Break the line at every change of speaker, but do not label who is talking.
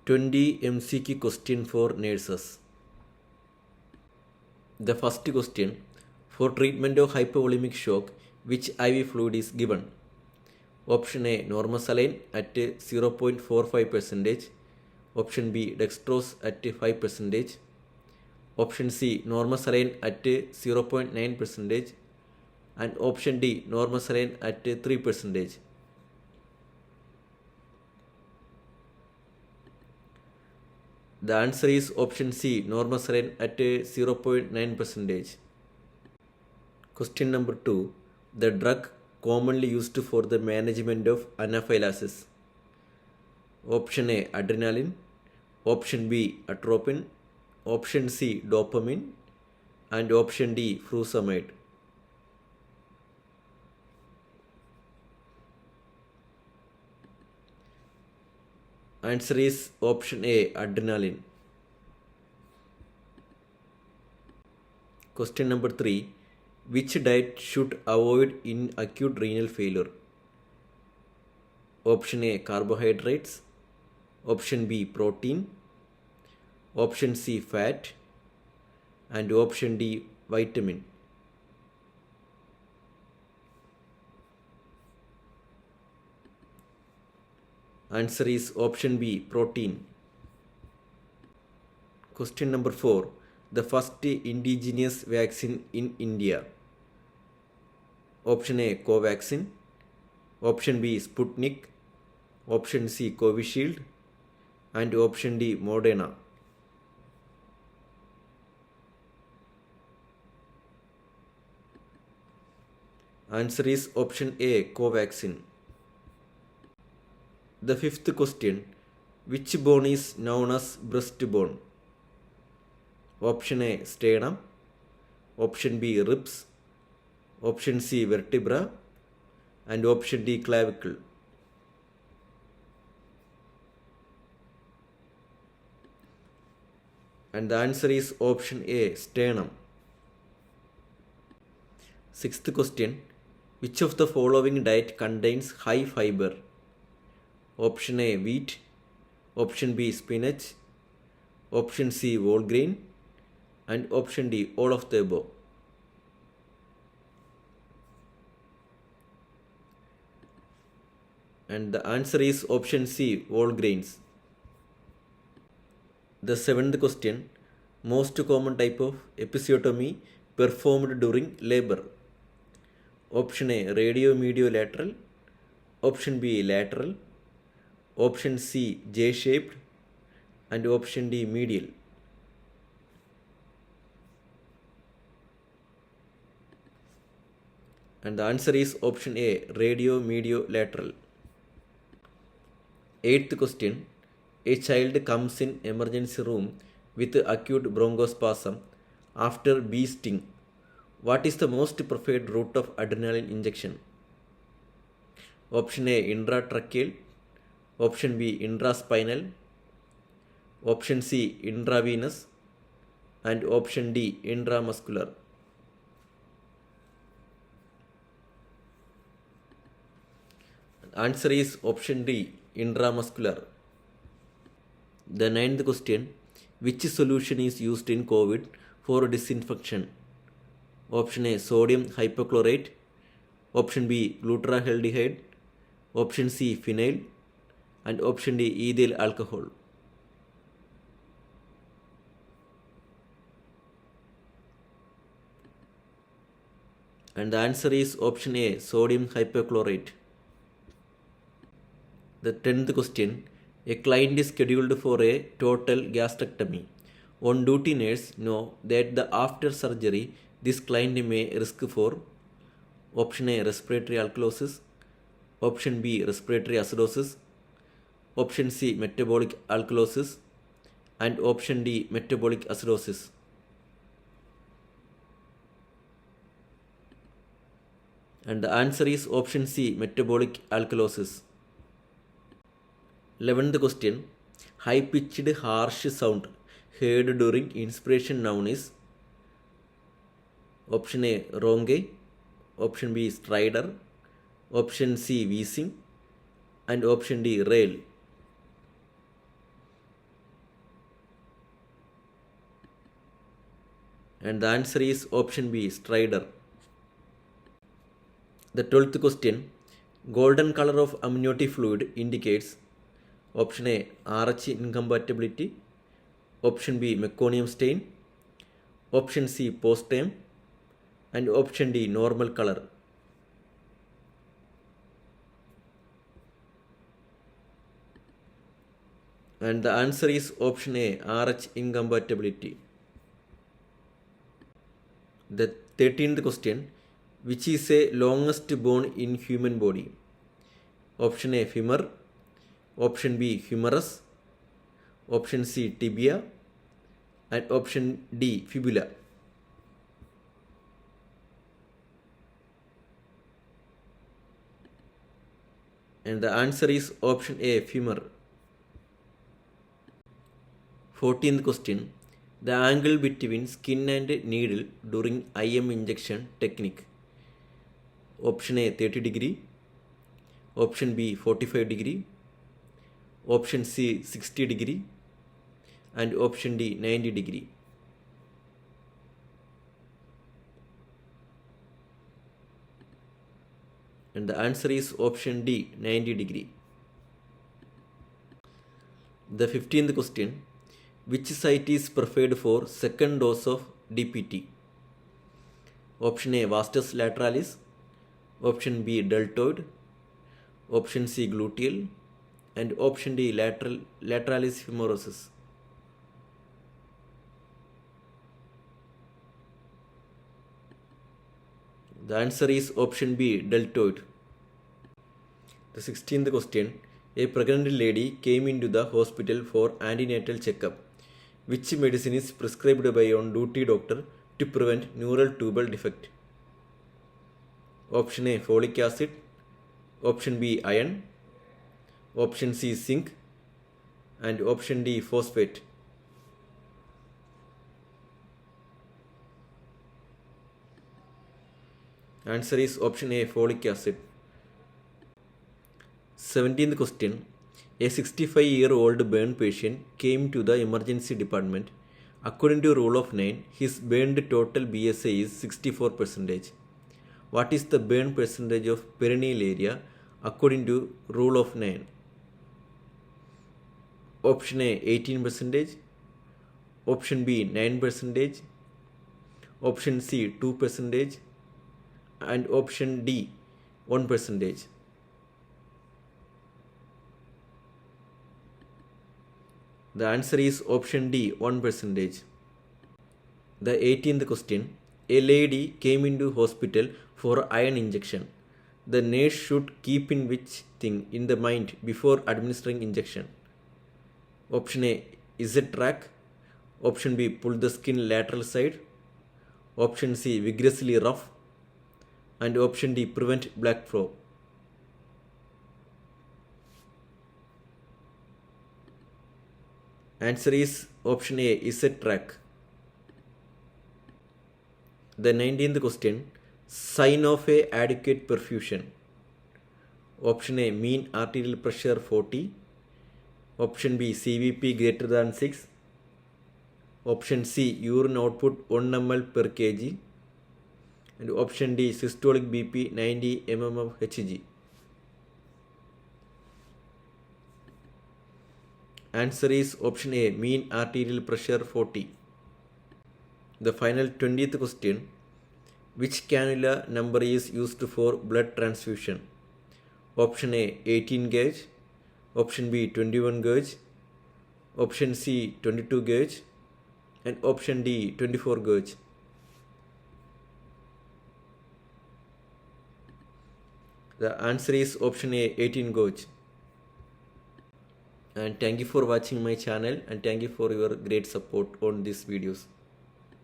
20 MCQ question for nurses. The first question: for treatment of hypovolemic shock, which IV fluid is given? Option A, normal saline at 0.45%. Option B, dextrose at 5%. Option C, normal saline at 0.9%. And option D, normal saline at 3%. The answer is option C, normal saline at 0.9%. Question number 2. The drug commonly used for the management of anaphylaxis. Option A, adrenaline. Option B, atropine. Option C, dopamine. And option D, furosemide. Answer is option A, adrenaline. Question number 3. Which diet should avoid in acute renal failure? Option A, carbohydrates. Option B, protein. Option C, fat. And option D, vitamin. Answer is option B, protein. Question number 4. The first indigenous vaccine in India. Option A, Covaxin. Option B, Sputnik. Option C, Covishield. And option D, Moderna. Answer is option A, Covaxin. The fifth question: which bone is known as breastbone? Option A, sternum. Option B, ribs. Option C, vertebra. And option D, clavicle. And the answer is option A, sternum. Sixth question: which of the following diet contains high fiber? Option A, wheat. Option B, spinach. Option C, whole grain. And option D, all of the above. And the answer is option C, whole grains. The seventh question: most common type of episiotomy performed during labor. Option A, radiomediolateral. Option B, lateral. Option C, J-shaped. And option D, medial. And the answer is option A, radiomediolateral. Eighth question: a child comes in emergency room with acute bronchospasm after bee sting. What is the most preferred route of adrenaline injection? Option A, intratracheal. Option B, intraspinal. Option C, intravenous. And option D, intramuscular. Answer is option D, intramuscular. The ninth question: which solution is used in COVID for disinfection? Option A, sodium hypochlorite. Option B, glutaraldehyde. Option C, phenyl. And option D, ethyl alcohol. And the answer is option A, sodium hypochlorite. The 10th question: a client is scheduled for a total gastrectomy. On duty nurse know that after surgery this client may risk for option A, respiratory alkalosis. Option B, respiratory acidosis. Option C, metabolic alkalosis. And option D, metabolic acidosis. And the answer is option C, metabolic alkalosis. 11th question: high pitched harsh sound heard during inspiration noun is? Option A, ronge. Option B, strider. Option C, wheezing. And option D, rail. And the answer is option B, Strider. The 12th question, golden color of amniotic fluid indicates option A, RH incompatibility, option B, meconium stain, option C, postmortem, and option D, normal color. And the answer is option A, RH incompatibility. The 13th question, which is a longest bone in human body? Option A, femur, option B, humerus, option C, tibia, and option D, fibula. And the answer is option A, femur. 14th question, the angle between skin and needle during IM injection technique. Option A, 30 degree, option B, 45 degree, option C, 60 degree, and option D, 90 degree. And the answer is option D, 90 degree. The 15th question, which site is preferred for second dose of DPT? Option A, vastus lateralis, option B, deltoid, option C, gluteal, and option D, lateralis femoris. The answer is option B, deltoid. The 16th question, a pregnant lady came into the hospital for antenatal checkup. Which medicine is prescribed by on-duty doctor to prevent neural tubal defect? Option A, folic acid, option B, iron, option C, zinc, and option D, phosphate. Answer is option A, folic acid. 17th question, a 65-year-old burn patient came to the emergency department. According to rule of 9, his burned total BSA is 64%. What is the burn percentage of perineal area according to rule of 9? Option A, 18%, option B, 9%, option C, 2%, and option D, 1%. The answer is option D, 1%. The 18th question, a lady came into hospital for iron injection. The nurse should keep in which thing in the mind before administering injection? Option A, Z-track, option B, pull the skin lateral side, option C, vigorously rough, and option D, prevent black flow. Answer is option A, Z-track. The 19th question, sign of a adequate perfusion. Option A, mean arterial pressure 40, option B, CVP greater than 6, option C, urine output 1 ml per kg, and option D, systolic BP 90 mm of Hg. Answer is option A, mean arterial pressure 40. The final 20th question, which cannula number is used for blood transfusion? Option A, 18 gauge, option B, 21 gauge, option C, 22 gauge, and option D, 24 gauge. The answer is option A, 18 gauge. And thank you for watching my channel, and thank you for your great support on these videos.